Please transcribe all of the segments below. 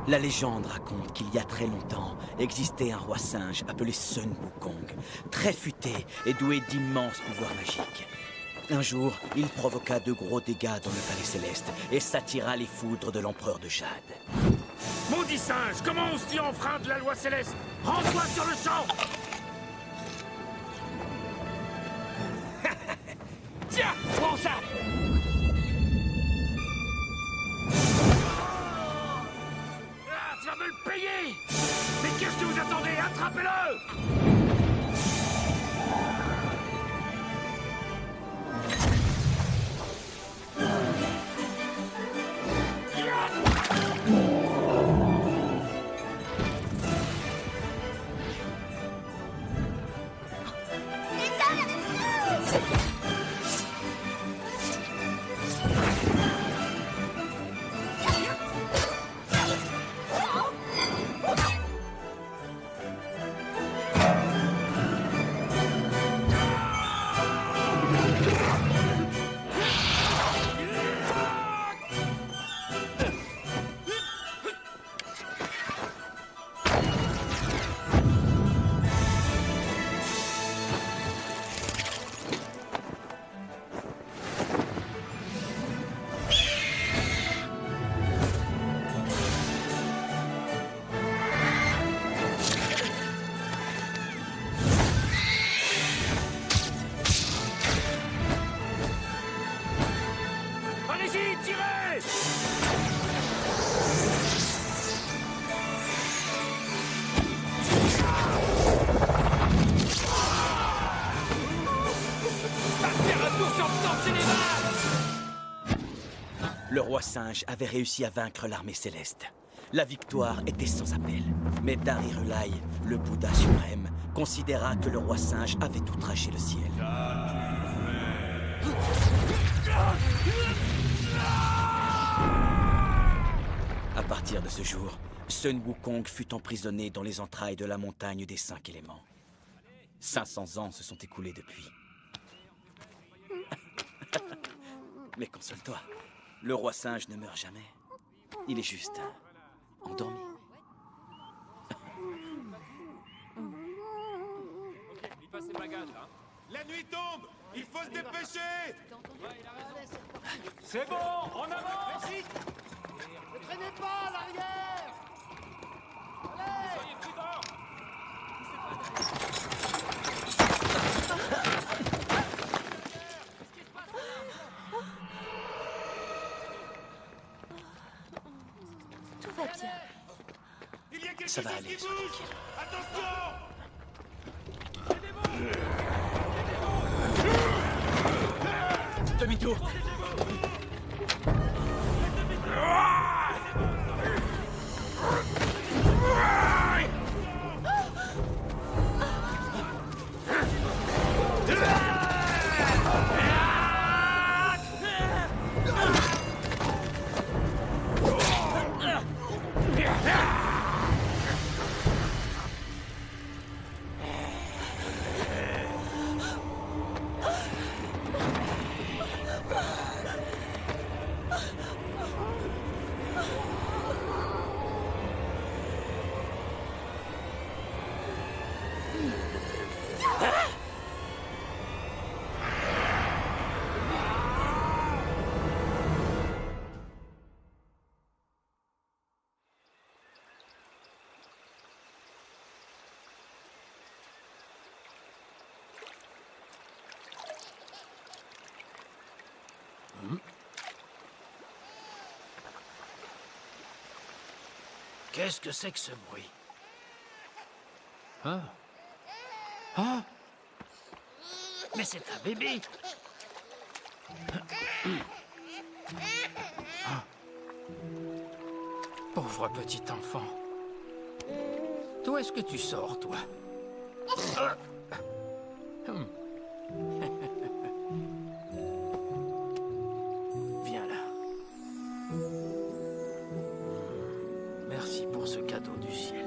La légende raconte qu'il y a très longtemps existait un roi singe appelé Sun Wukong, très futé et doué d'immenses pouvoirs magiques. Un jour, il provoqua de gros dégâts dans le palais céleste et s'attira les foudres de l'empereur de Jade. Maudit singe, comment oses-tu enfreindre la loi céleste? Rends-toi sur le champ! Tiens, prends ça! Ah, tu vas me le payer! Mais qu'est-ce que vous attendez? Attrapez-le! Allez-y, tirez! Le roi singe avait réussi à vaincre l'armée céleste. La victoire était sans appel. Mais Darirulai, le Bouddha suprême, considéra que le roi singe avait outragé le ciel. À partir de ce jour, Sun Wukong fut emprisonné dans les entrailles de la montagne des 5 éléments. 500 ans se sont écoulés depuis. Mais console-toi, le roi singe ne meurt jamais. Il est juste endormi. La nuit tombe! Il faut se dépêcher! C'est bon, en avant! Ne traînez pas à l'arrière! Allez! Soyez prudents! Tout va bien. Il y a quelque Ça va chose aller, qui sois bouge! tranquille. Attention! Demi-tour! Qu'est-ce que c'est que ce bruit? Ah. Ah. Mais c'est un bébé. Ah. Pauvre petit enfant. D'où est-ce que tu sors, toi? Ah. Viens là. Merci pour ce cadeau du ciel.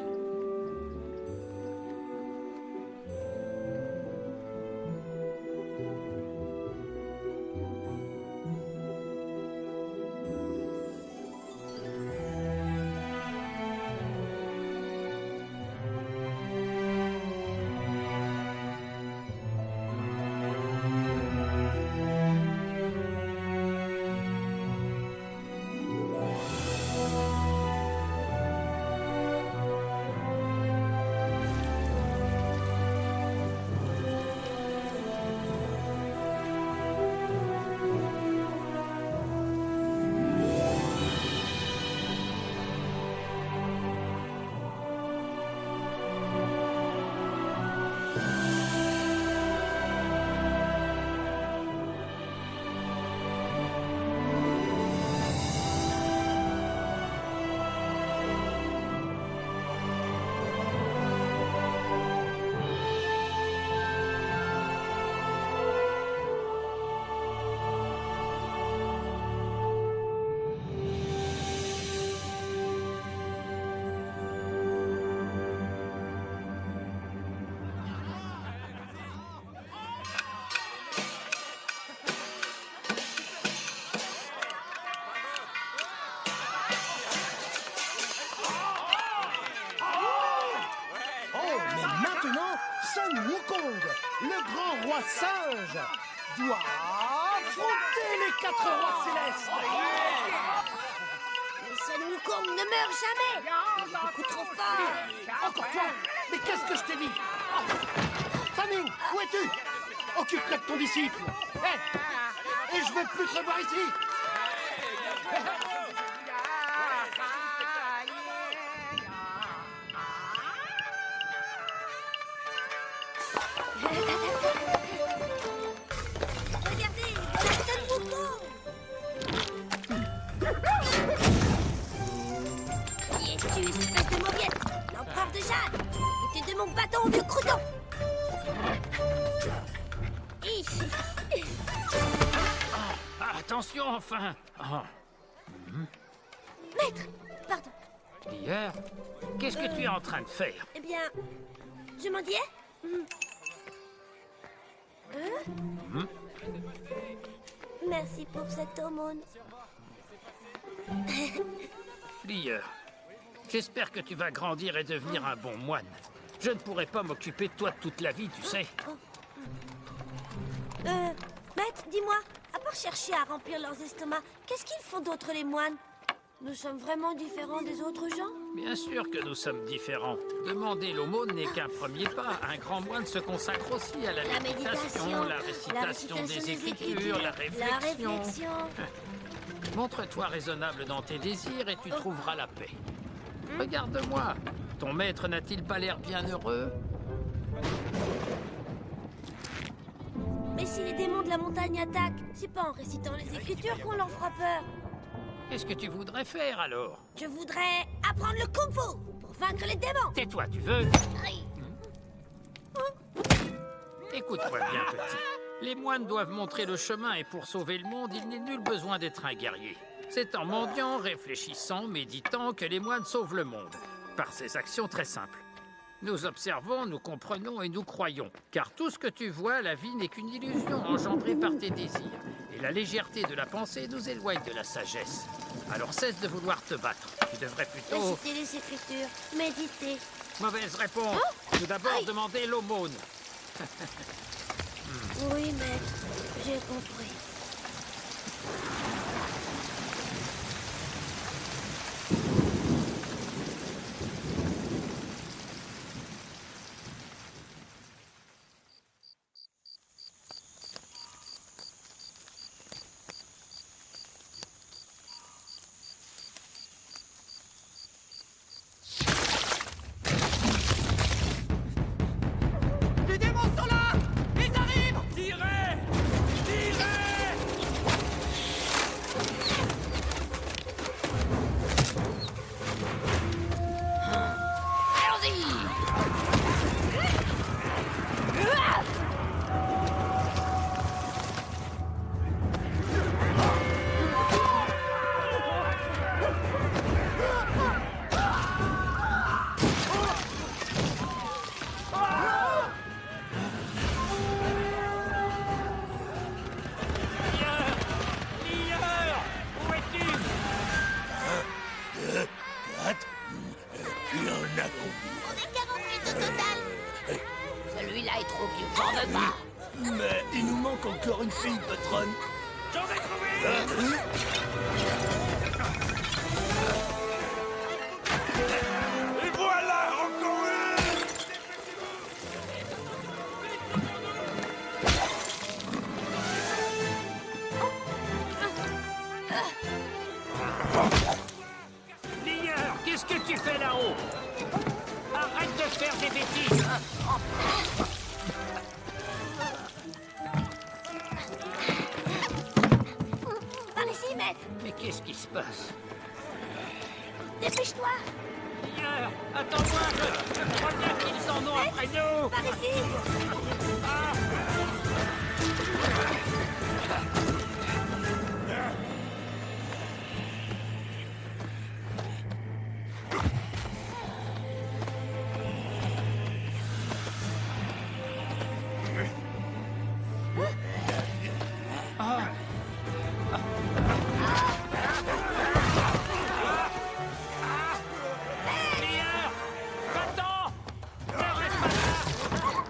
le grand roi singe doit affronter les 4 rois célestes. Les Sun Wukong ne meurent jamais. Il est beaucoup trop fort. Encore toi? Mais qu'est-ce que je t'ai dit? Fanning, où es-tu? Occupe-toi de ton disciple. Et je veux plus te revoir ici. Regardez, la Sun Wukong. Qui es-tu, espèce de mauviette? L'empereur de Jade. Et de mon bâton, vieux crouton. Attention, enfin. Maître, pardon. Hier, qu'est-ce que tu es en train de faire? Eh bien, je m'en disais. Merci pour cette aumône. Lier, j'espère que tu vas grandir et devenir un bon moine. Je ne pourrai pas m'occuper de toi toute la vie, tu sais. Maître, dis-moi, à part chercher à remplir leurs estomacs, qu'est-ce qu'ils font d'autre les moines? Nous sommes vraiment différents des autres gens? Bien sûr que nous sommes différents. Demander l'aumône n'est qu'un premier pas. Un grand moine se consacre aussi à la méditation, la récitation des Écritures, la réflexion. Montre-toi raisonnable dans tes désirs et tu trouveras la paix. Regarde-moi. Ton maître n'a-t-il pas l'air bien heureux? Mais si les démons de la montagne attaquent, c'est pas en récitant les Écritures qu'on leur fera peur. Qu'est-ce que tu voudrais faire alors? Je voudrais apprendre le kung-fu pour vaincre les démons. Tais-toi, tu veux? Écoute-moi bien, petit. Les moines doivent montrer le chemin et pour sauver le monde, il n'est nul besoin d'être un guerrier. C'est en mendiant, réfléchissant, méditant que les moines sauvent le monde. Par ces actions très simples. Nous observons, nous comprenons et nous croyons. Car tout ce que tu vois, la vie n'est qu'une illusion engendrée par tes désirs. Et la légèreté de la pensée nous éloigne de la sagesse. Alors cesse de vouloir te battre. Tu devrais plutôt... Réciter les Écritures, méditer. Mauvaise réponse. Tout d'abord, demander l'aumône. Oui, maître, j'ai compris. Les démons sont là! Ils arrivent! Tirez! Tirez! Lier! Où es-tu? Il y en a combien? On est 48 au total. Celui-là est trop vieux pour me battre. Mais il nous manque encore une fille, patronne. J'en ai trouvé! Et voilà, encore une! Lier, qu'est-ce que tu fais là-haut? Arrête de faire des bêtises. Par ici, maître. Mais qu'est-ce qui se passe? Dépêche-toi. Lier, attends-moi, je crois bien qu'ils en ont après nous. Par ici. Lier, va-t'en! Ne reste pas là!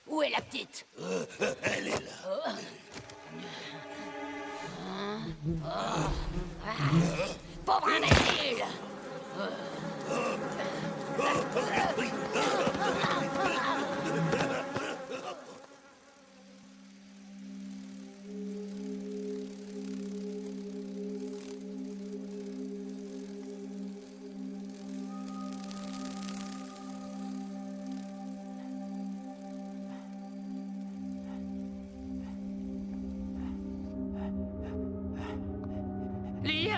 Où est la petite? Elle est là. Pauvre imbécile! Lier!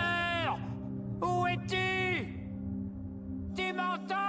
Où es-tu? Tu m'entends?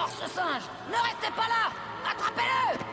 mort, ce singe! Ne restez pas là! Attrapez-le!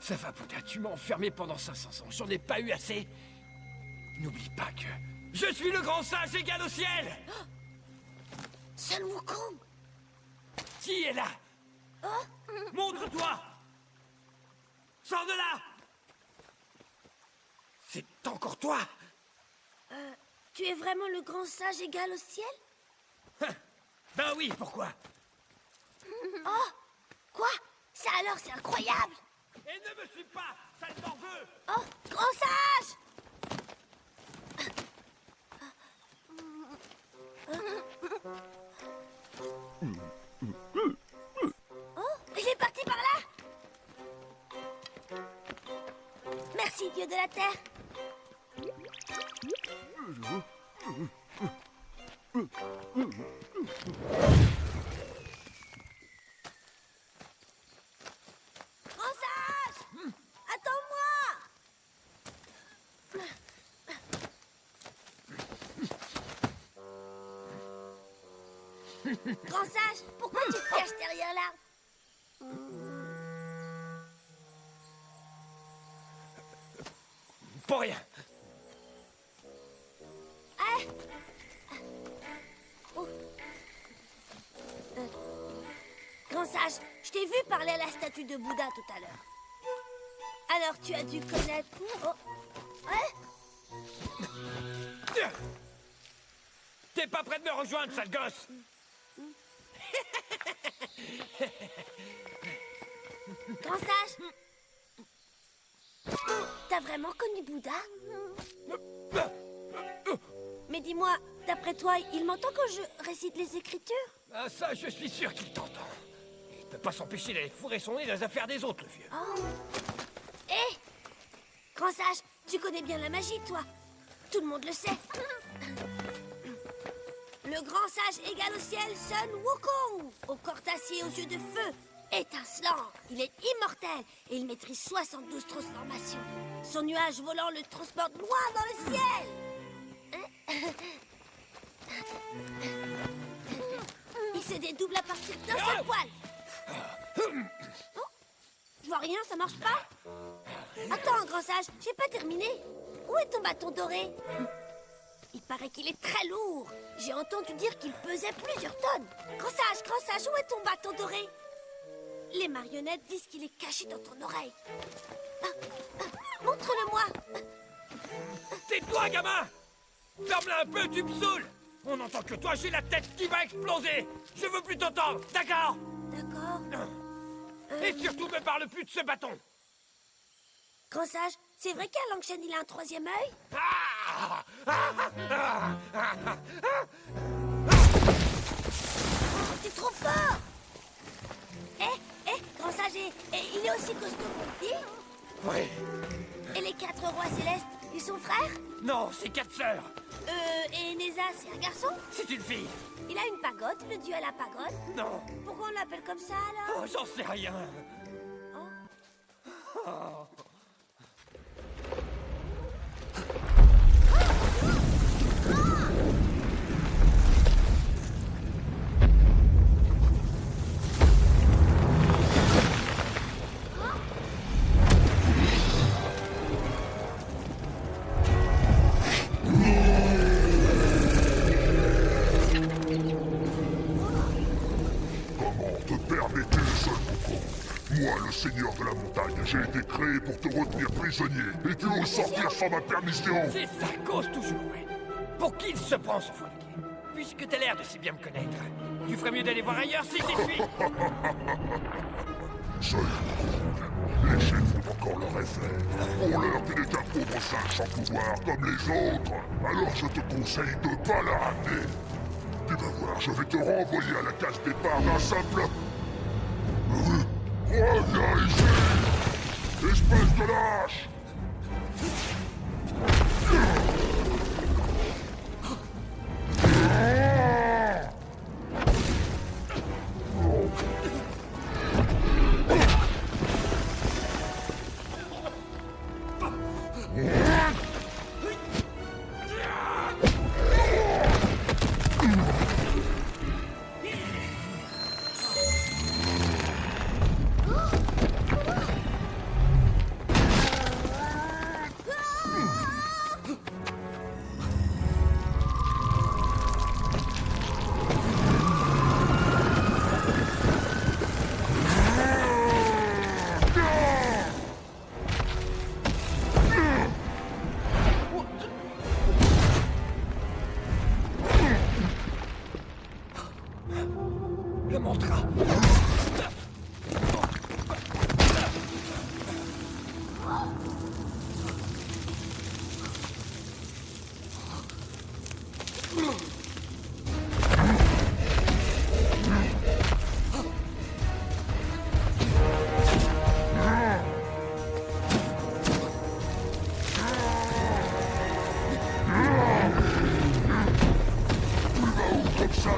Ça va, Bouddha, tu m'as enfermé pendant 500 ans. J'en ai pas eu assez. N'oublie pas que je suis le grand singe égal au ciel. Sun Wukong! Qui est là? Montre-toi. Sors de là. C'est encore toi? Tu es vraiment le grand sage égal au ciel? Ben oui, pourquoi? Oh! Quoi? Ça alors, c'est incroyable! Et ne me suis pas, sale morveux! Oh! Grand sage! Oh! Il est parti par là! Merci, Dieu de la Terre! Grand sage! Attends-moi! Grand sage, pourquoi tu te caches derrière l'arbre? Pour rien. Ah. Oh. Grand sage, je t'ai vu parler à la statue de Bouddha tout à l'heure. Alors tu as dû connaître... Oh. Ouais. T'es pas prêt de me rejoindre, sale gosse? Grand sage, t'as vraiment connu Bouddha? Mais dis-moi, d'après toi, il m'entend quand je récite les Écritures? Ah, ça, je suis sûr qu'il t'entend. Il peut pas s'empêcher d'aller fourrer son nez dans les affaires des autres, le vieux. Oh. Hé! Grand sage, tu connais bien la magie, toi. Tout le monde le sait. Le grand sage égal au ciel, Sun Wukong, au corps d'acier aux yeux de feu, étincelant. Il est immortel et il maîtrise 72 transformations. Son nuage volant le transporte loin dans le ciel. Il se dédouble à partir d'un seul poil. Je vois rien, ça marche pas. Attends, grand sage, j'ai pas terminé. Où est ton bâton doré? Il paraît qu'il est très lourd. J'ai entendu dire qu'il pesait plusieurs tonnes. Grand sage, où est ton bâton doré? Les marionnettes disent qu'il est caché dans ton oreille. Montre-le-moi. Tais-toi, gamin! Ferme-la un peu, tu me saoules! On n'entend que toi, j'ai la tête qui va exploser! Je veux plus t'entendre, d'accord? D'accord. Et surtout, me parle plus de ce bâton! Grand sage, c'est vrai qu'à Langshan, il a un troisième œil? T'es trop fort! Grand sage, il est aussi costaud qu'on dit? Oui. Et les 4 rois célestes, ils sont frères? Non, c'est 4 sœurs. Et Neza, c'est un garçon? C'est une fille. Il a une pagode, le dieu à la pagode? Non. Pourquoi on l'appelle comme ça, alors? Oh, j'en sais rien. Moi, le seigneur de la montagne, j'ai été créé pour te retenir prisonnier. Et tu oses sortir sans ma permission. C'est sa cause toujours, ouais. Pour qui il se prend, ce fournier? Puisque t'as l'air de si bien me connaître, tu ferais mieux d'aller voir ailleurs si j'y suis. Seul les chefs font encore leur effet. Pour l'heure, tu n'es qu'un pauvre singe sans pouvoir comme les autres. Alors je te conseille de pas la ramener. Tu vas voir, je vais te renvoyer à la case départ d'un simple... Reviens ici, espèce de lâche! Le mantra. Comme ça.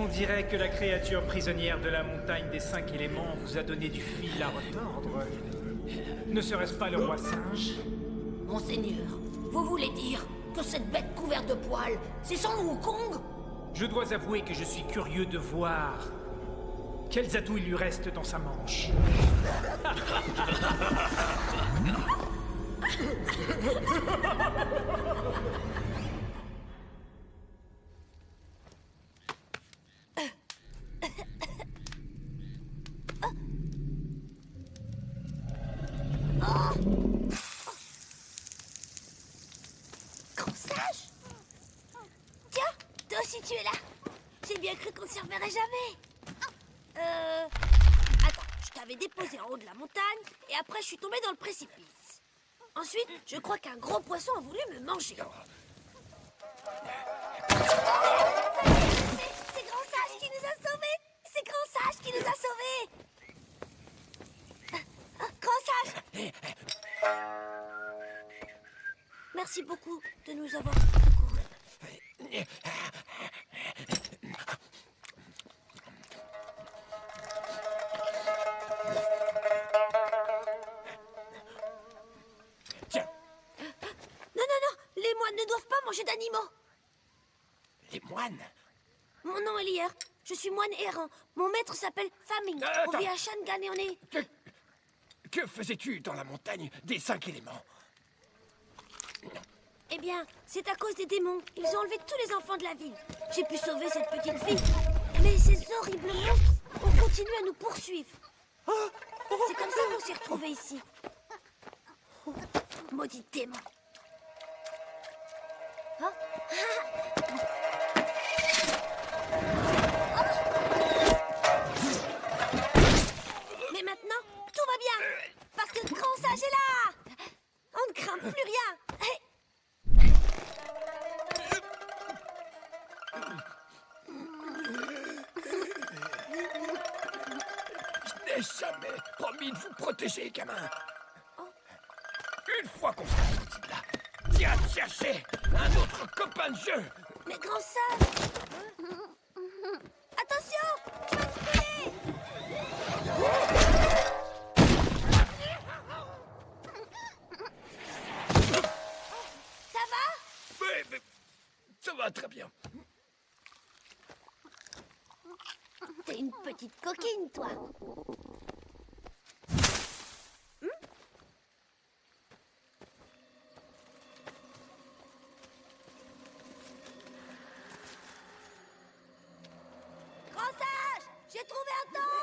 On dirait que la créature prisonnière de la montagne des 5 éléments vous a donné du fil à retordre. Ne serait-ce pas le roi singe? Monseigneur, vous voulez dire que cette bête couverte de poils, c'est son Wukong? Je dois avouer que je suis curieux de voir quels atouts il lui reste dans sa manche. Grand sage? Tiens, toi aussi tu es là. J'ai bien cru qu'on ne s'y reverrait jamais. Attends, je t'avais déposé en haut de la montagne et après je suis tombée dans le précipice. Ensuite, je crois qu'un gros poisson a voulu me manger. C'est Grand Sage qui nous a sauvés. C'est Grand Sage qui nous a sauvés. Grand Sage. Merci beaucoup de nous avoir secourus. Tiens, Non, les moines ne doivent pas manger d'animaux. les moines. Mon nom est Lier. Je suis moine errant. Mon maître s'appelle Faming. On Attends. vit à Shangan et on est... Que faisais-tu dans la montagne des 5 éléments? Eh bien, c'est à cause des démons. Ils ont enlevé tous les enfants de la ville. J'ai pu sauver cette petite fille. Mais ces horribles monstres ont continué à nous poursuivre. C'est comme ça qu'on s'est retrouvés ici. Maudit démon. Hein? Mais maintenant, tout va bien. Parce que le Grand Sage est là. On ne craint plus rien. Je n'ai jamais promis de vous protéger, gamin. Une fois qu'on sera sorti de là, viens chercher un autre copain de jeu. Mais Grand Sage. Attention, tu vas te brûler. Ça va? Mais ça va très bien. T'es une petite coquine, toi. Grand Sage, j'ai trouvé un temps.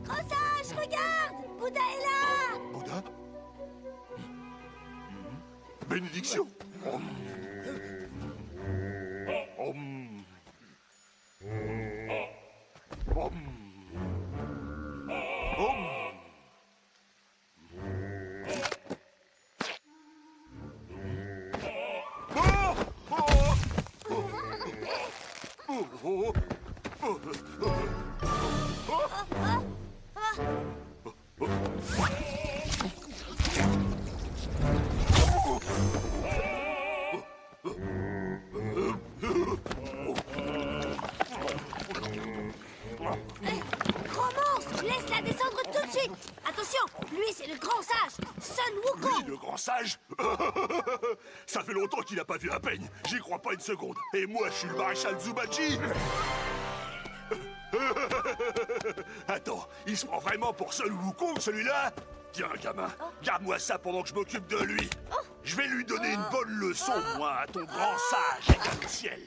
Grand Sage, regarde, Bouddha est là. Bouddha? Bénédiction. Gros monstre, laisse-la descendre tout de suite. Attention, lui c'est le Grand Sage, Sun Wukong. Lui, le grand sage? Ça fait longtemps qu'il n'a pas vu un peigne. J'y crois pas une seconde. Et moi, je suis le maréchal Zubachi. Attends, il se prend vraiment pour Sun Wukong, celui-là? Tiens, gamin, garde-moi ça pendant que je m'occupe de lui. Je vais lui donner une bonne leçon, moi, à ton grand sage égal au ciel.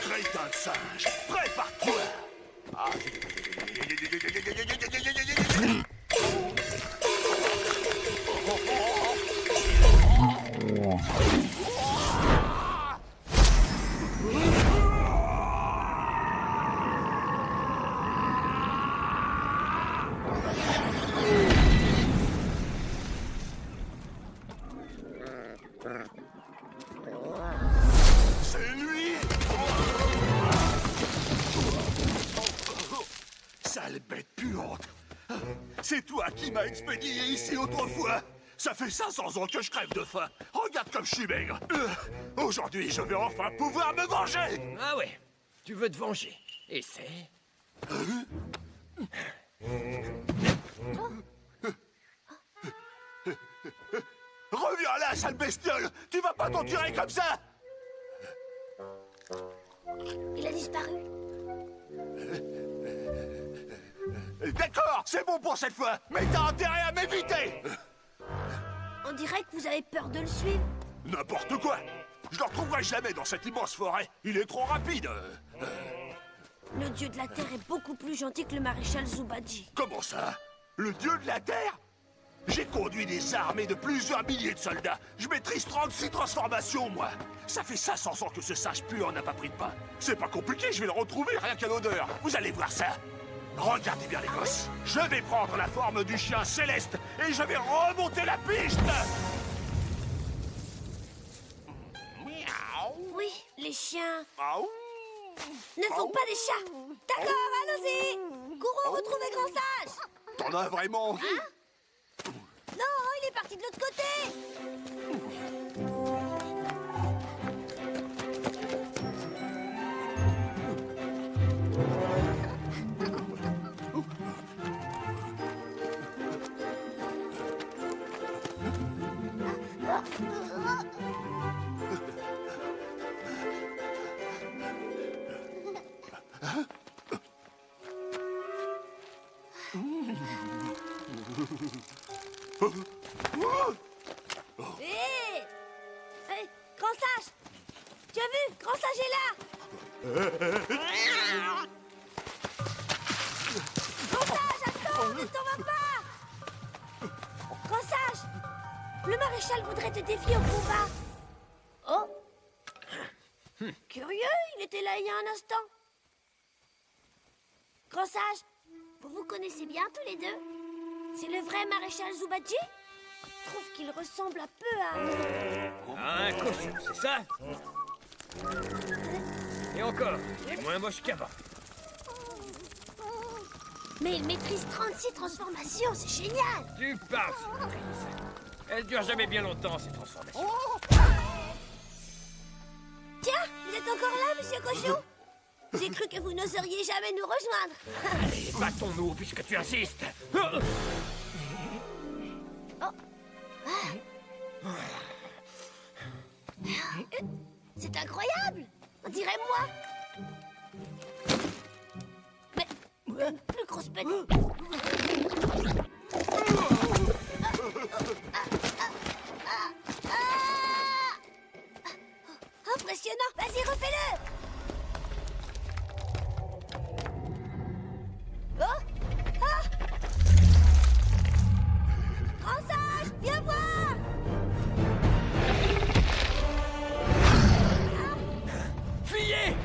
Crétin de singe, prépare-toi. C'est lui! Sale bête puante! C'est toi qui m'as expédié ici autrefois! Ça fait 500 ans que je crève de faim! Regarde comme je suis maigre! Aujourd'hui, je vais enfin pouvoir me venger! Ah ouais, tu veux te venger. Et c'est... Reviens là, sale bestiole! Tu vas pas t'en tirer comme ça! Il a disparu. D'accord, c'est bon pour cette fois, mais t'as intérêt à m'éviter! On dirait que vous avez peur de le suivre. N'importe quoi! Je le retrouverai jamais dans cette immense forêt. Il est trop rapide. Le dieu de la terre est beaucoup plus gentil que le maréchal Zubadji. Comment ça? Le dieu de la terre? J'ai conduit des armées de plusieurs milliers de soldats. Je maîtrise 36 transformations, moi. Ça fait 500 ans que ce singe puant n'a pas pris de pain. C'est pas compliqué, je vais le retrouver rien qu'à l'odeur. Vous allez voir ça. Regardez bien les gosses. Je vais prendre la forme du chien céleste et je vais remonter la piste. Oui, les chiens Miaou. ne sont pas des chats. D'accord, allons-y. Courons retrouver Grand Sage. T'en as vraiment envie? Non, il est parti de l'autre côté. Hé! Hé, Grand Sage! Tu as vu? Grand Sage est là! Grand Sage, attends! Ne t'en vas pas! Grand Sage! Le maréchal voudrait te défier au combat. Oh! Curieux, il était là il y a un instant. Grand Sage, vous vous connaissez bien tous les deux? C'est le vrai maréchal Zubadji? Je trouve qu'il ressemble un peu à... Un cochon, c'est ça? Et encore, il est moins moche qu'avant. Mais il maîtrise 36 transformations, c'est génial! Tu parles, surprise. Elles durent jamais bien longtemps, ces transformations. Tiens, vous êtes encore là, monsieur Cochon? J'ai cru que vous n'oseriez jamais nous rejoindre. Allez, battons-nous, puisque tu insistes. C'est incroyable! On dirait moi! Mais... plus grosse bête! Impressionnant! Vas-y, refais-le! Oh! Ah! Grand Sage, viens voir! Fuyez!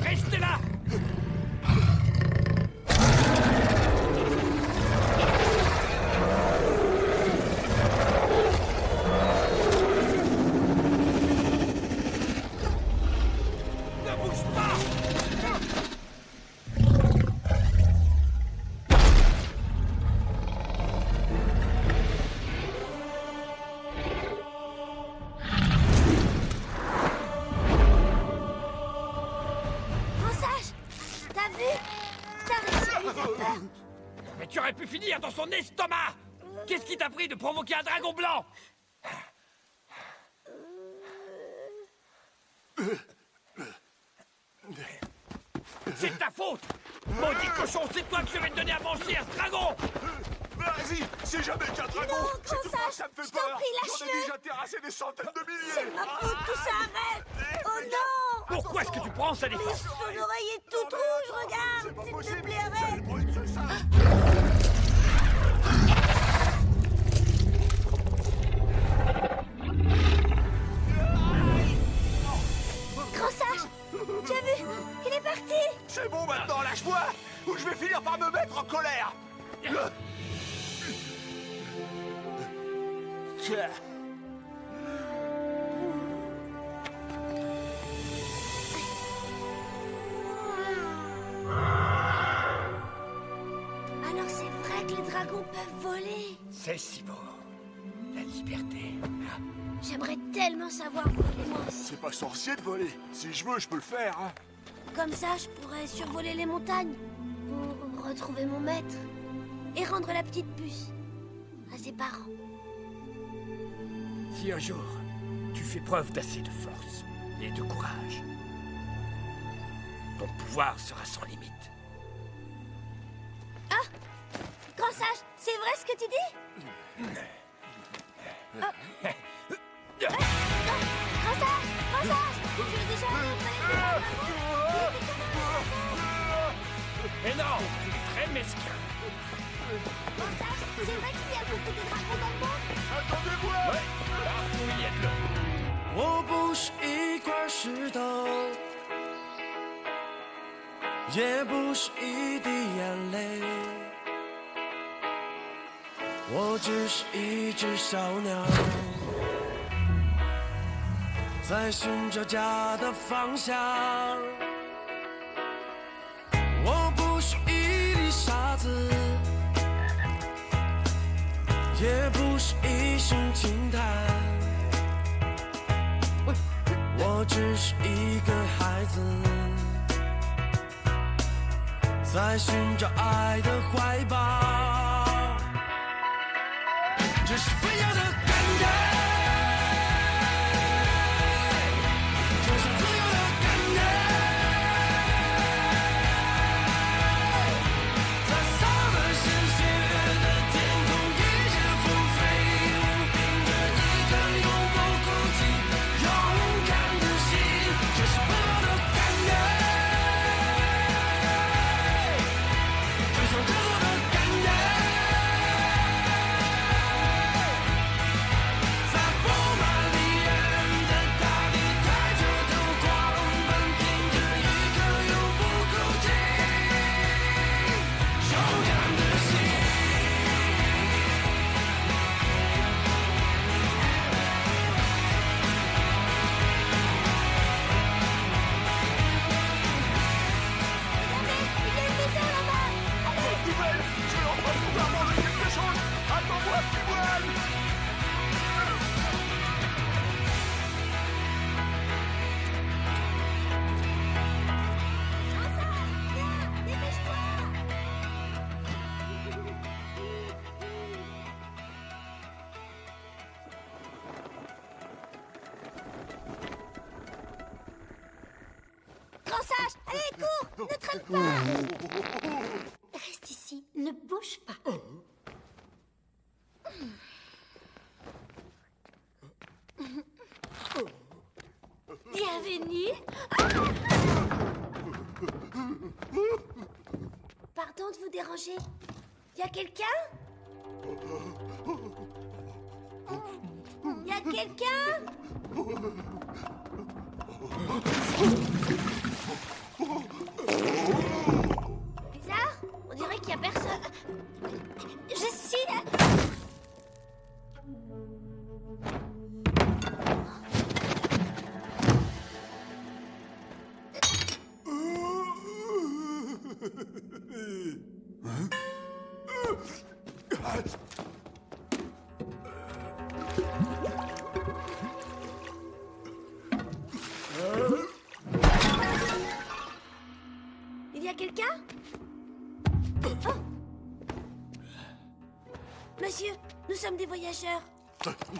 Restez là! Ne bouge pas! Mais tu aurais pu finir dans son estomac. Qu'est-ce qui t'a pris de provoquer un dragon blanc? C'est ta faute! Maudit cochon, c'est toi que je vais te donner à manger à ce dragon! Vas-y, c'est jamais qu'un dragon. Non, Si tu crois que ça me fait je t'en peur, prie, j'en ai lâche-le. déjà terrassé des centaines de milliers. C'est ma faute, tout ça arrête. Oh non! Pourquoi est-ce que tu prends ça, les Mais forces? son oreille est toute rouge, regarde! S'il te plaît, arrête! Grand sage, tu as vu? Il est parti! C'est bon maintenant, lâche-moi, ou je vais finir par me mettre en colère. Alors c'est vrai que les dragons peuvent voler. C'est si beau. La liberté. J'aimerais tellement savoir voler moi aussi. C'est pas sorcier de voler. Si je veux, je peux le faire. Hein. Comme ça, je pourrais survoler les montagnes pour retrouver mon maître et rendre la petite puce à ses parents. Si un jour, tu fais preuve d'assez de force et de courage, ton pouvoir sera sans limite. Grand sage, c'est vrai ce que tu dis? Grand sage, tu es déjà Mais non, tu es très mesquin. Grand sage, c'est vrai qu'il y a beaucoup de dragons dans le monde? Attendez-moi. Ouais, partout il y a de l'eau. 我不是一块石头，也不是一滴眼泪，我只是一只小鸟，在寻找家的方向。我不是一粒沙子，也不是一声轻叹。我只是一个孩子，在寻找爱的怀抱，这是飞扬的感觉，这是自由的感觉，在洒满鲜血的天空，一直风飞舞，凭着一颗永不哭泣勇敢的心，这是不老的感觉，这是制作的感觉，在布满利刃的大地，抬着头狂奔，凭着一颗永不哭泣勇敢的心。Il y a une maison là-bas! Allez! Nouvelle, je vais enfin pouvoir manger quelque chose. Attends-moi, Pivoine. Grand sage, viens, dépêche-toi! Grand sage, allez, cours! Ne traîne pas! Reste ici, ne bouge pas. Bienvenue. Pardon de vous déranger. Y a quelqu'un? Y a quelqu'un? Bizarre, on dirait qu'il y a personne. Je suis... Monsieur, nous sommes des voyageurs.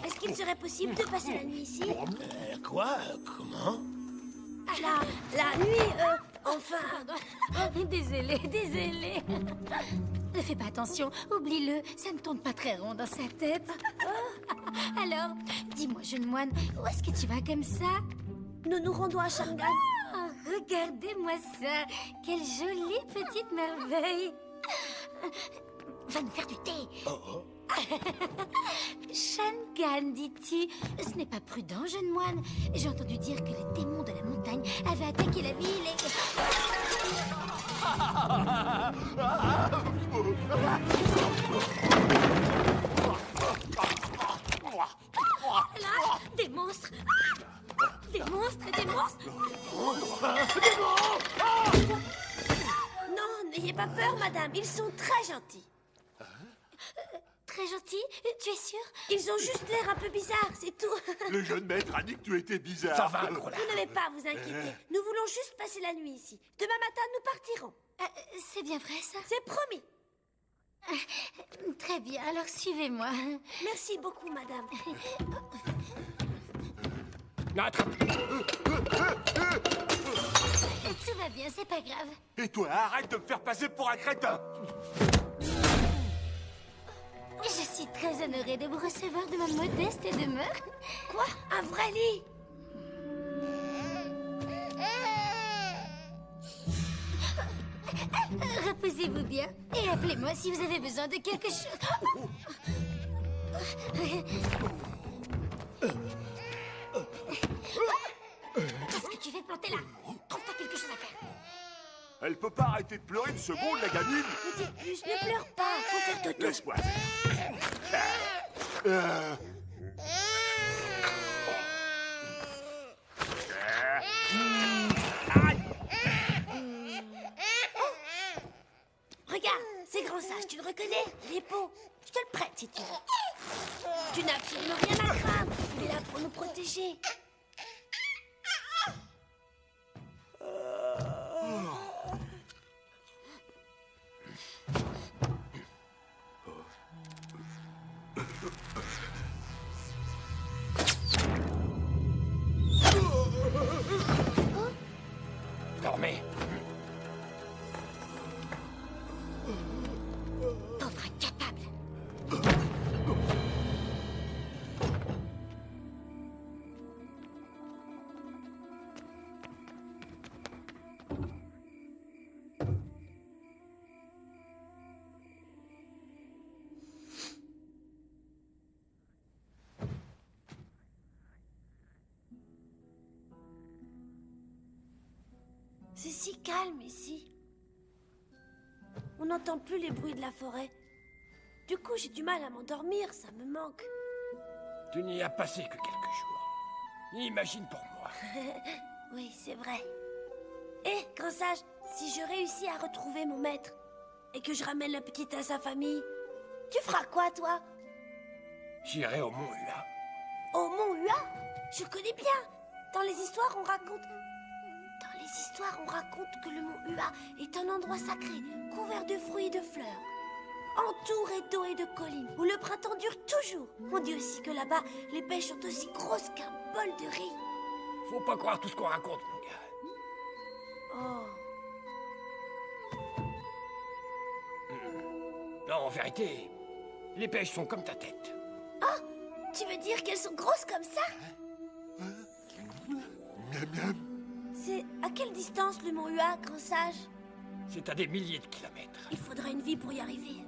Est-ce qu'il serait possible de passer la nuit ici? Quoi? Comment? La nuit, enfin... Désolé. Ne fais pas attention, oublie-le, ça ne tourne pas très rond dans sa tête. Alors, dis-moi, jeune moine, où est-ce que tu vas comme ça? Nous nous rendons à Shangan. Oh, regardez-moi ça, quelle jolie petite merveille. Va nous faire du thé. Shangan, dis-tu? Ce n'est pas prudent, jeune moine. J'ai entendu dire que les démons de la montagne avaient attaqué la ville et... Là, des monstres. Des monstres. Non, n'ayez pas peur, madame. Ils sont très gentils. Très gentil, tu es sûr? Ils ont juste l'air un peu bizarres, c'est tout. Le jeune maître a dit que tu étais bizarre. Ça va, gros là. Vous n'avez pas à vous inquiéter. Nous voulons juste passer la nuit ici. Demain matin, nous partirons. C'est bien vrai, ça? C'est promis. Très bien, alors suivez-moi. Merci beaucoup, madame. Attrape. Tout va bien, c'est pas grave. Et toi, arrête de me faire passer pour un crétin. Je suis très honorée de vous recevoir de ma modeste demeure. Quoi? Un vrai lit? Reposez-vous bien et appelez-moi si vous avez besoin de quelque chose. Qu'est-ce que tu fais planter là? Trouve-toi quelque chose à faire. Elle peut pas arrêter de pleurer une seconde, la gamine. Ne dites plus, ne pleure pas. Faut faire dodo. Laisse-moi. Regarde, c'est grand sage, tu le reconnais? Il est beau. Je te le prête si tu veux. Tu n'as absolument rien à craindre. Il est là pour nous protéger. Dormez. Pauvre incapable. C'est si calme ici. On n'entend plus les bruits de la forêt. Du coup, j'ai du mal à m'endormir, ça me manque. Tu n'y as passé que quelques jours. Imagine pour moi. Oui, c'est vrai. Eh, grand sage, si je réussis à retrouver mon maître et que je ramène la petite à sa famille, tu feras quoi, toi? J'irai au Mont Hua. Au Mont Hua? Je connais bien. Dans les histoires, on raconte que le Mont Hua est un endroit sacré, couvert de fruits et de fleurs, entouré d'eau et de collines, où le printemps dure toujours. On dit aussi que là-bas, les pêches sont aussi grosses qu'un bol de riz. Faut pas croire tout ce qu'on raconte, mon gars. Oh, Non, en vérité, les pêches sont comme ta tête. tu veux dire qu'elles sont grosses comme ça? Miam, miam. C'est à quelle distance le Mont Hua, grand sage? C'est à des milliers de kilomètres. Il faudra une vie pour y arriver.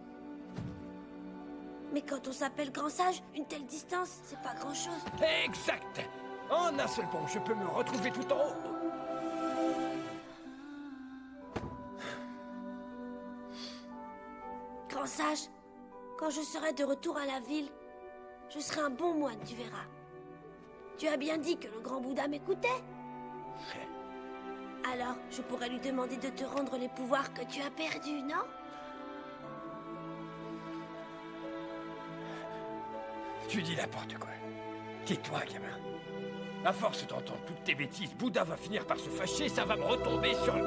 Mais quand on s'appelle grand sage, une telle distance, c'est pas grand-chose. Exact. En un seul bond, je peux me retrouver tout en haut. Grand sage, quand je serai de retour à la ville, je serai un bon moine, tu verras. Tu as bien dit que le grand Bouddha m'écoutait. Alors, je pourrais lui demander de te rendre les pouvoirs que tu as perdus, non? Tu dis n'importe quoi. Tais-toi, gamin. À force d'entendre toutes tes bêtises, Bouddha va finir par se fâcher, ça va me retomber sur le...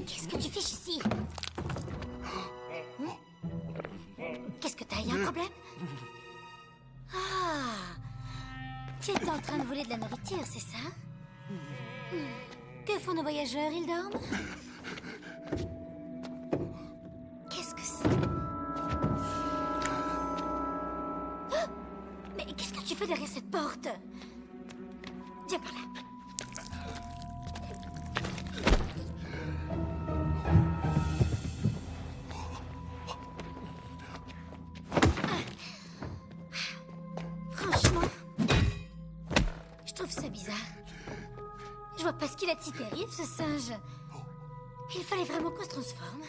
Qu'est-ce que tu fiches ici? Qu'est-ce que t'as? Y a un problème? Ah! Tu étais en train de voler de la nourriture, c'est ça? Que font nos voyageurs? Ils dorment? Qu'est-ce que c'est? Ah! Mais qu'est-ce que tu fais derrière cette porte? Viens par là. Franchement, je trouve ça bizarre. Je vois pas ce qu'il a de si terrible, ce singe. Il fallait vraiment qu'on se transforme.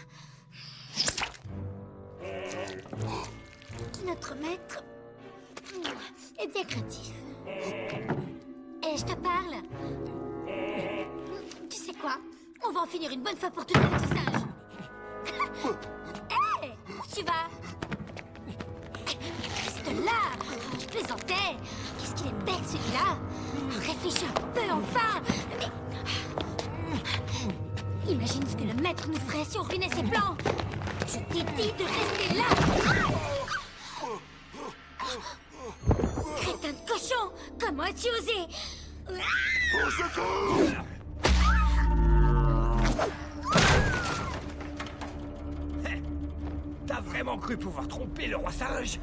Notre maître est bien craintif. Et je te parle. Tu sais quoi? On va en finir une bonne fois pour toutes avec ce singe. Hé! Où tu vas? Reste là! Je plaisantais! Qu'est-ce qu'il est bête celui-là! Réfléchis un peu enfin! Mais... Imagine ce que le maître nous ferait si on ruinait ses plans! Je t'ai dit de rester là! Crétin de cochon! Comment as-tu osé? T'as vraiment cru pouvoir tromper le roi singe?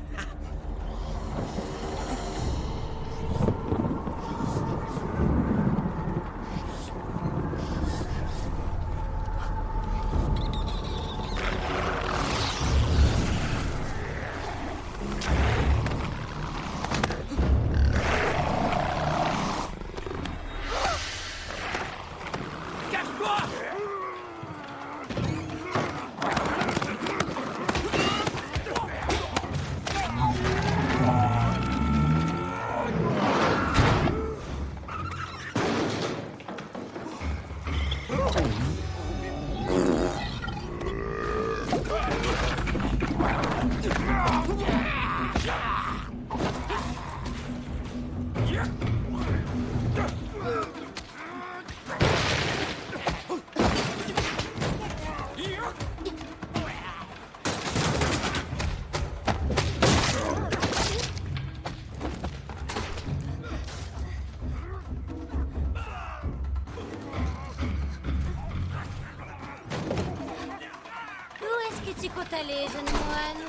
Tu comptes aller, jeune moine?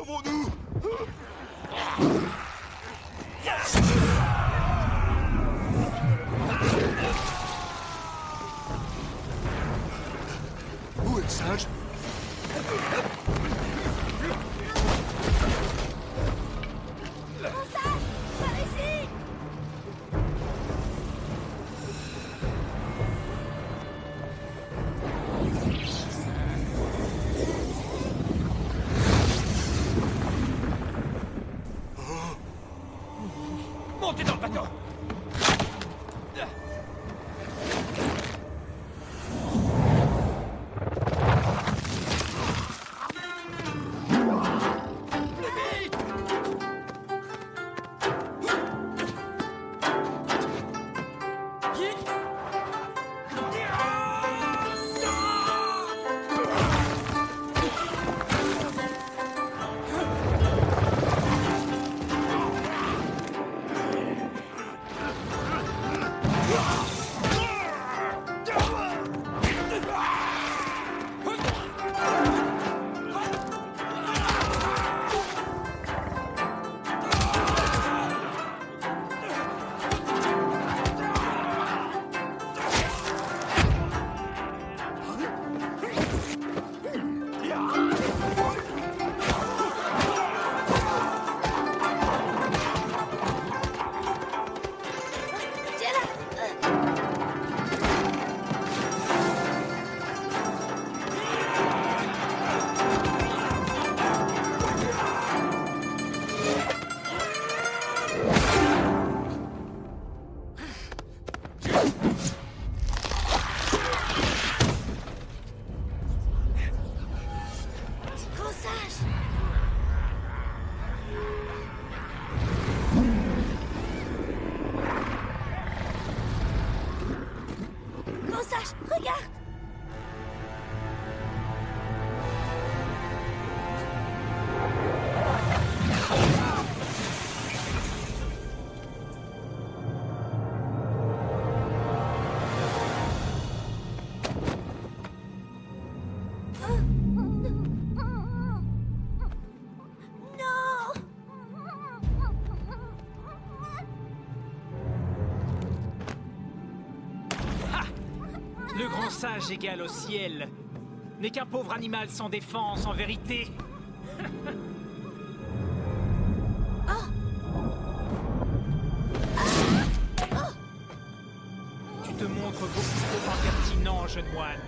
sauvons-nous! Où est le singe? Grand-Sage, par ici! Montez dans le bateau! Grand-Sage, regarde! Le grand sage égal au ciel n'est qu'un pauvre animal sans défense, en vérité. Tu te montres beaucoup trop impertinent, jeune moine.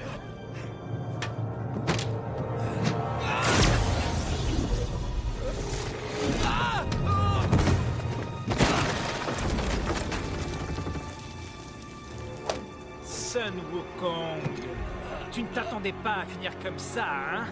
Sun Wukong, tu ne t'attendais pas à finir comme ça, hein?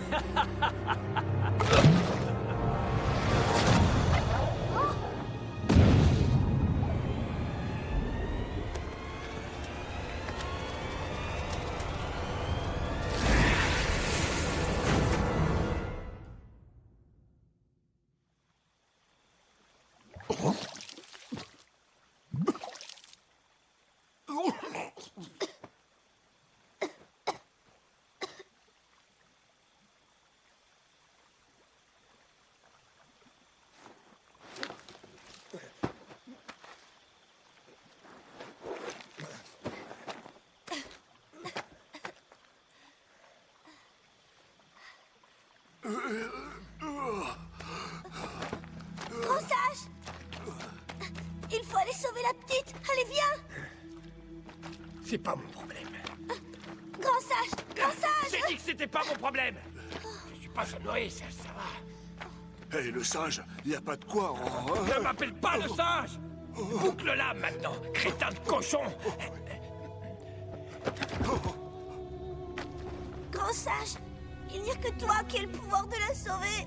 Grand-Sage! Il faut aller sauver la petite! Allez, viens! C'est pas mon problème. Grand-Sage! Grand-Sage! J'ai dit que c'était pas mon problème. Je suis pas sa nourrice, ça va. Hé, le singe, y a pas de quoi. Ne m'appelle pas le singe! Boucle-la maintenant, crétin de cochon! Grand-Sage! Il n'y a que toi qui as le pouvoir de la sauver!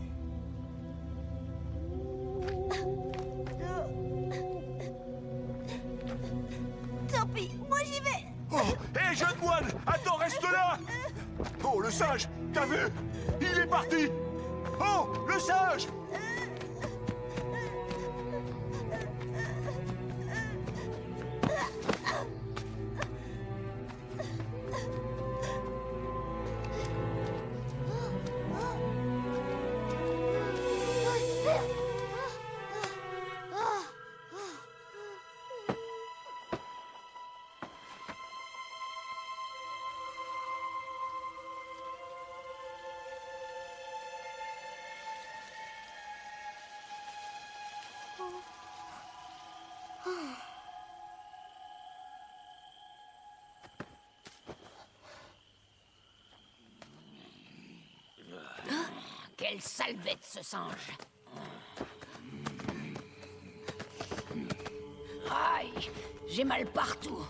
Tant pis, moi j'y vais! Oh, hé, jeune moine, attends, reste là. Oh, le singe, t'as vu? Il est parti. Oh, le singe. Quelle sale bête, ce singe. Aïe, j'ai mal partout.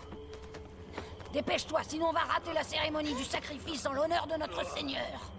Dépêche-toi, sinon on va rater la cérémonie du sacrifice en l'honneur de notre Seigneur.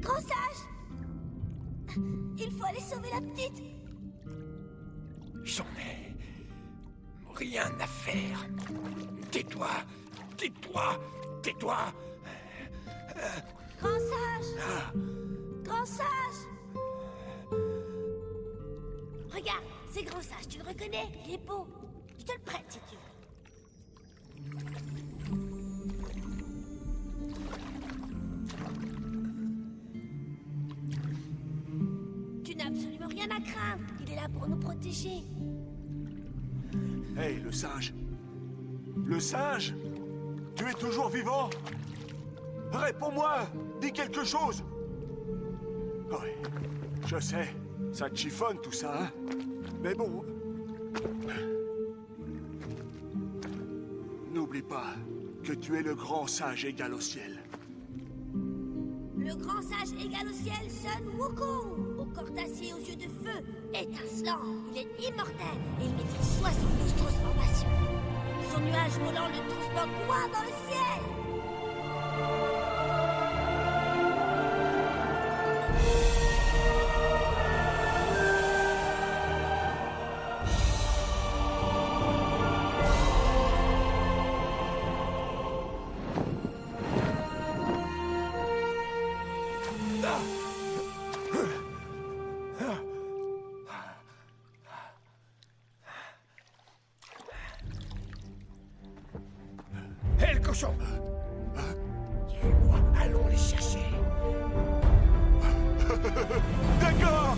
Grand sage! Il faut aller sauver la petite! J'en ai rien à faire. Tais-toi, tais-toi, tais-toi. Grand sage! Grand sage! Regarde, c'est Grand sage, tu le reconnais? Il est beau. Je te le prête si tu veux. Tu n'as absolument rien à craindre. Il est là pour nous protéger. Hey, le singe! Le singe! Tu es toujours vivant? Réponds-moi! Dis quelque chose! Oui, je sais, ça te chiffonne tout ça, hein? Mais bon... N'oublie pas que tu es le grand sage égal au ciel. Le grand sage égal au ciel, Sun Wukong, au corps d'acier aux yeux de feu, étincelant. Il est immortel et il maîtrise 72 transformations. Son nuage volant le transporte loin dans le ciel. Hé, le cochon! Suis-moi, allons les chercher. D'accord!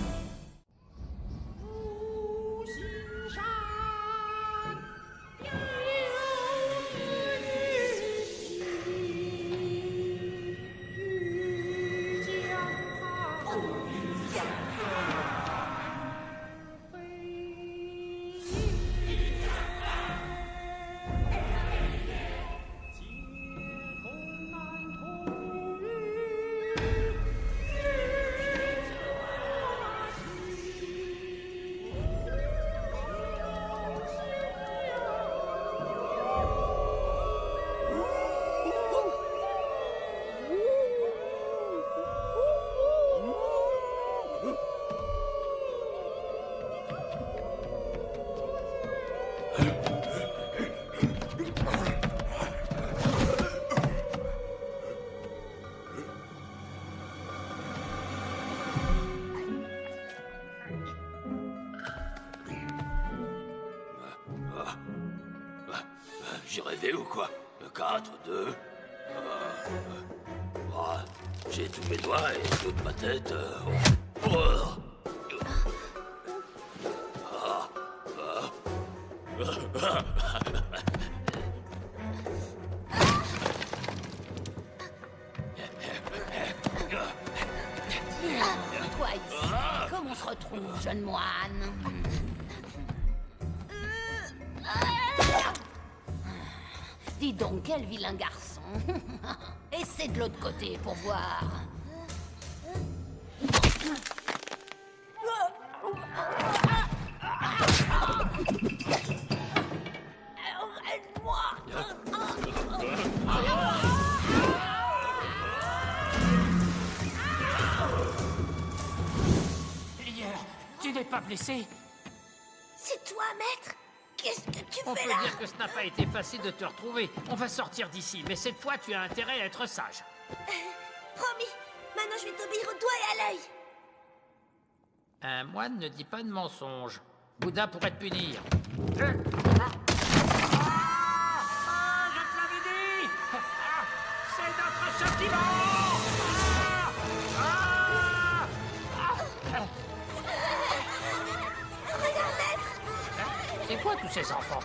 J'ai rêvé ou quoi? 4, 2... j'ai tous mes doigts et toute ma tête... Toi ici, comment on se retrouve, jeune moine? Dis donc, quel vilain garçon. Essaie de l'autre côté pour voir. pas blessé? C'est toi, maître? Qu'est-ce que tu On fais peut là? dire que ce n'a pas été facile de te retrouver. On va sortir d'ici, mais cette fois, tu as intérêt à être sage. Promis. Maintenant, je vais t'obéir au doigt et à l'œil. Un moine ne dit pas de mensonge. Bouddha pourrait te punir. Je te l'avais dit! C'est notre châtiment! Regarde, maître. C'est quoi tous ces enfants?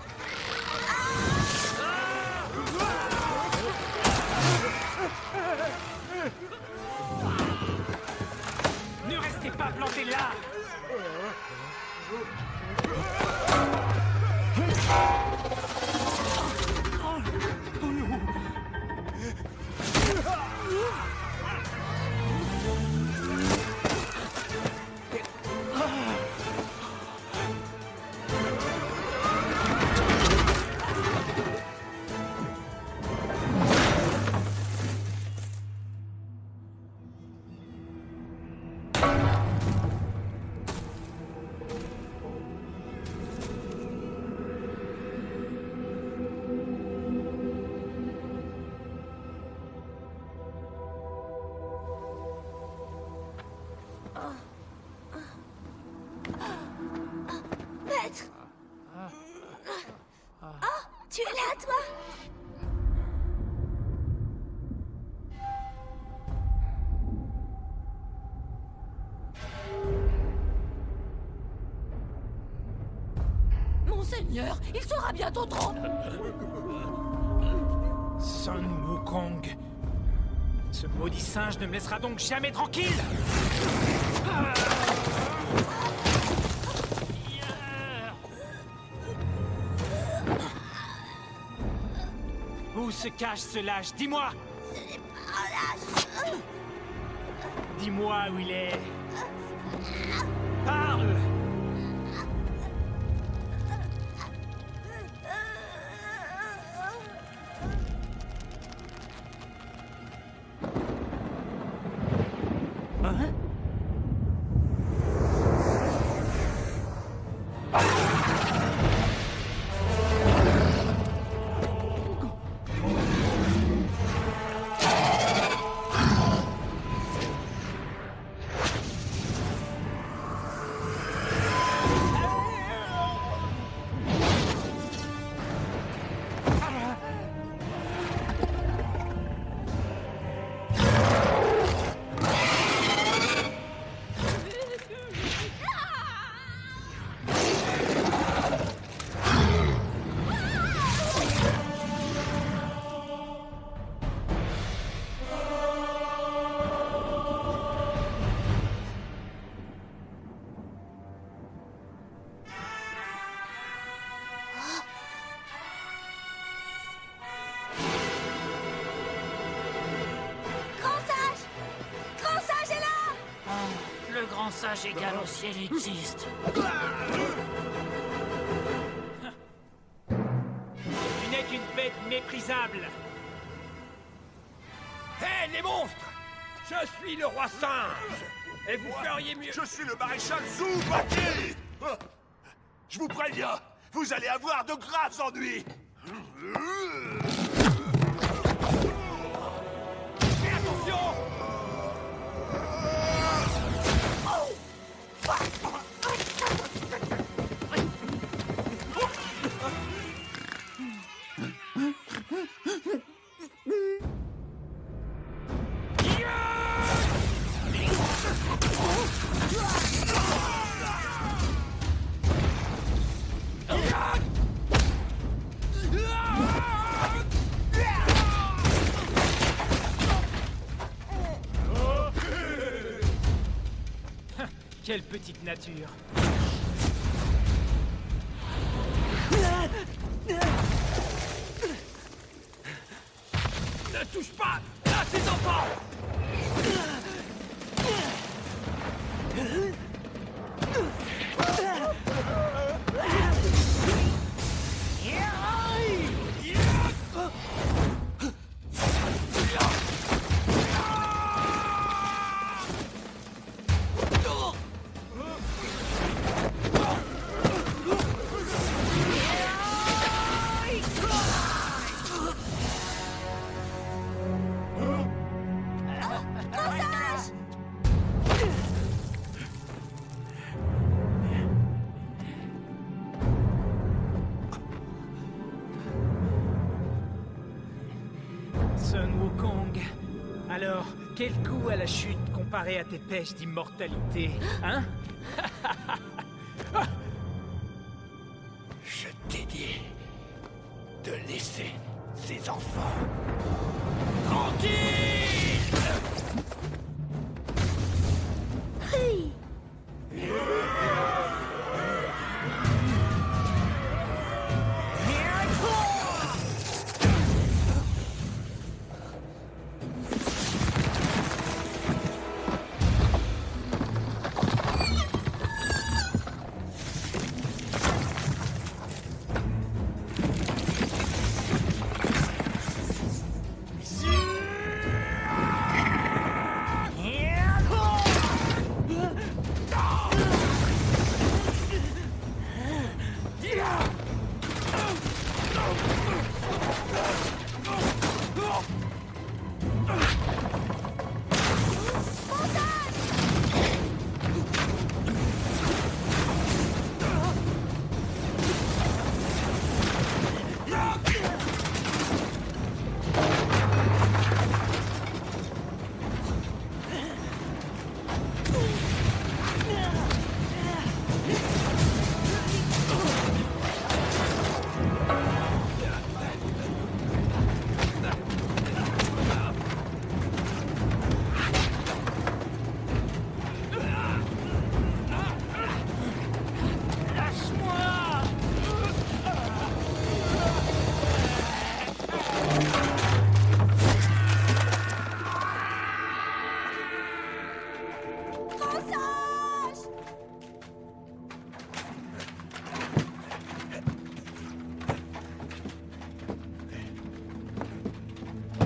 Ne restez pas plantés là! Maître. Oh, tu es là, toi? Monseigneur, il sera bientôt 30. Sun Wukong. Ce maudit singe ne me laissera donc jamais tranquille. Où se cache ce lâche? Dis-moi. Ce n'est pas un lâche. Dis-moi où il est. Parle. Le grand sage égal au ciel existe. Tu n'es qu'une bête méprisable. Hé, les monstres! Je suis le roi singe! Et vous feriez mieux... Je suis le maréchal Tsubaki! Je vous préviens, vous allez avoir de graves ennuis! Fais attention! Quelle petite nature. Ne touche pas à ces enfants! Alors, quel coup à la chute comparé à tes pêches d'immortalité, hein? Je t'ai dit de laisser ces enfants tranquilles.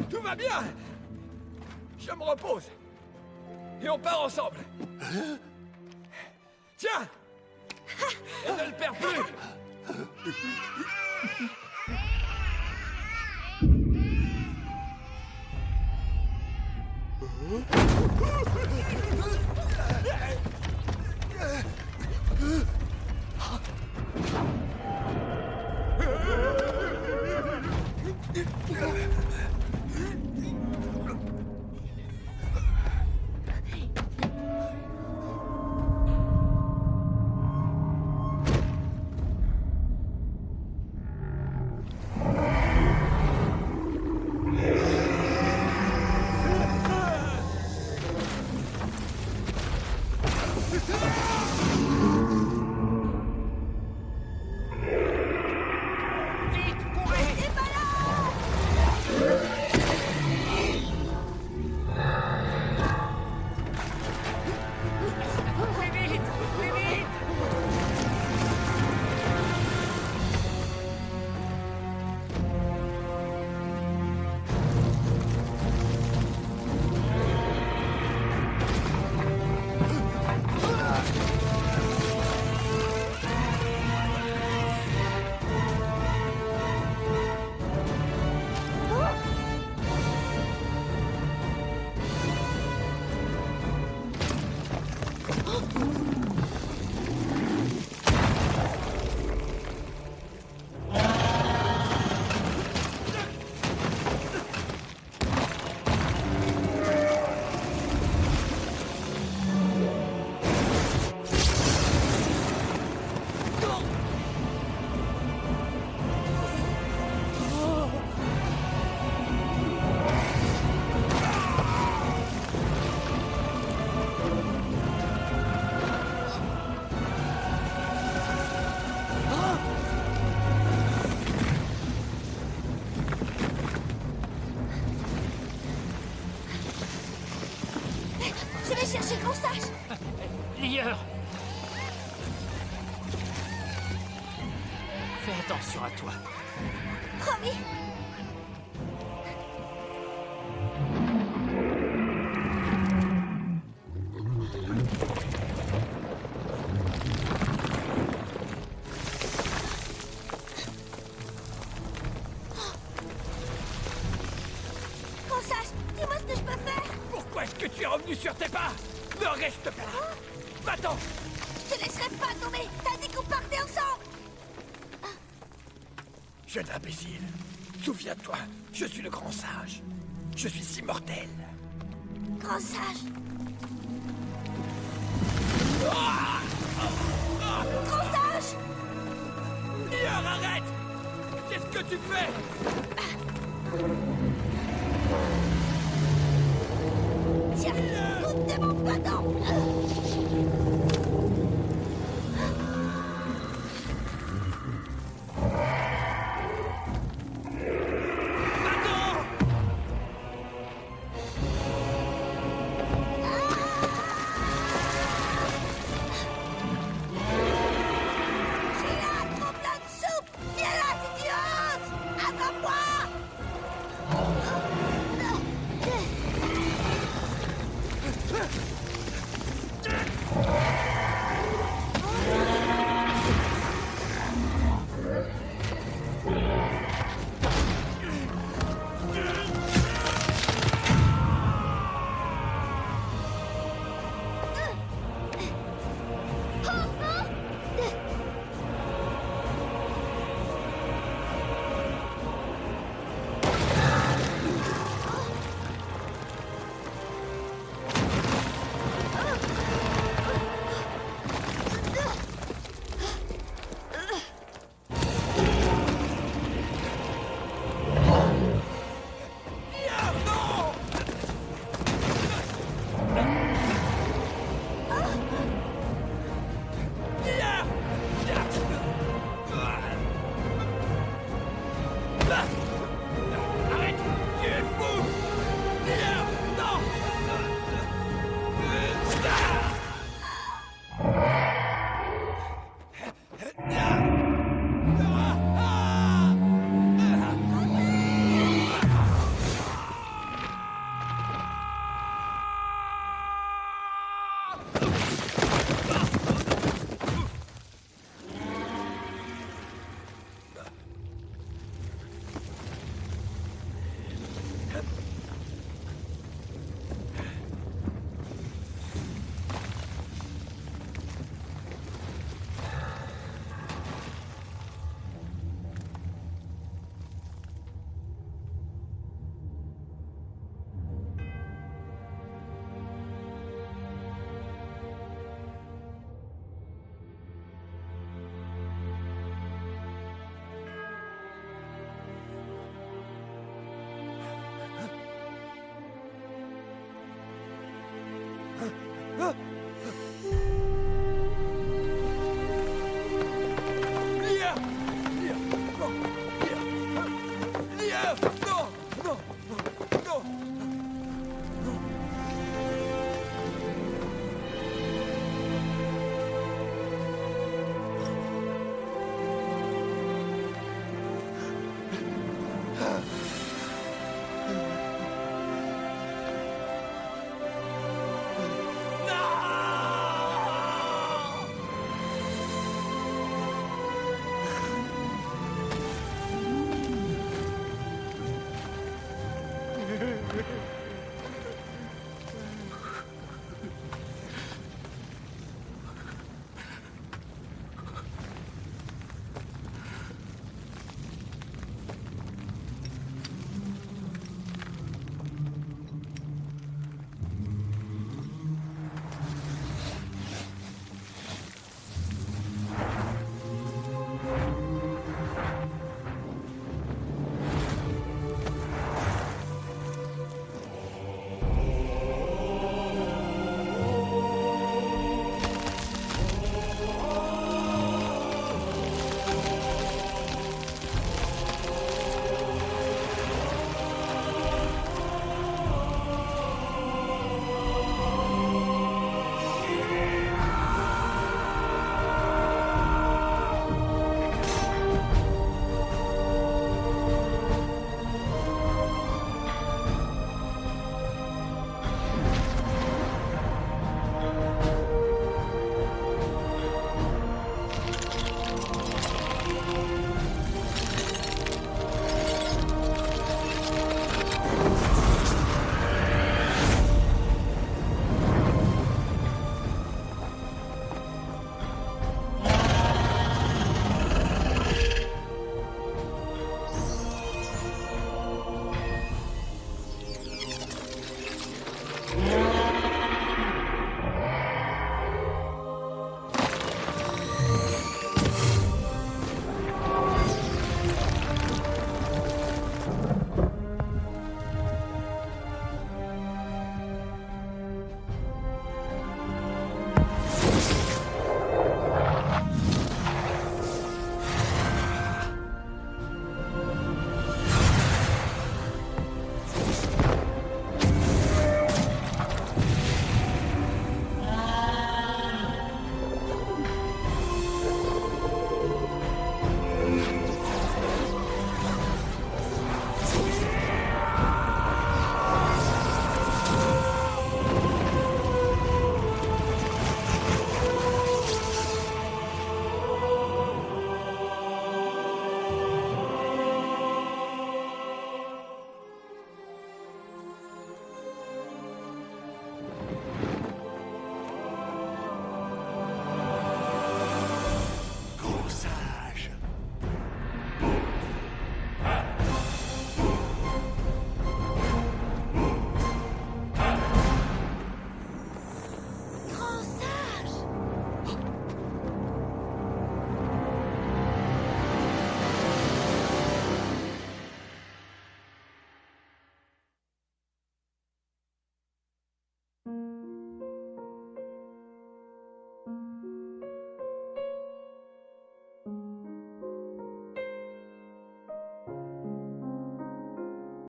Tout va bien. Je me repose. Et on part ensemble. Tiens. Et ne le perds plus. Je vais chercher Grand Sage. Lieur! Fais attention à toi. Promis. Grand Sage, dis-moi ce que je peux faire. Pourquoi est-ce que tu es revenu sur tes pas? Ne reste pas là. Va-t'en. Je te laisserai pas tomber. T'as dit qu'on partait ensemble. Jeune imbécile, souviens-toi, je suis le grand sage. Je suis immortel. Grand sage. Grand sage. Lior, arrête! Qu'est-ce que tu fais? Tiens, goûte de mon bâton. Ah!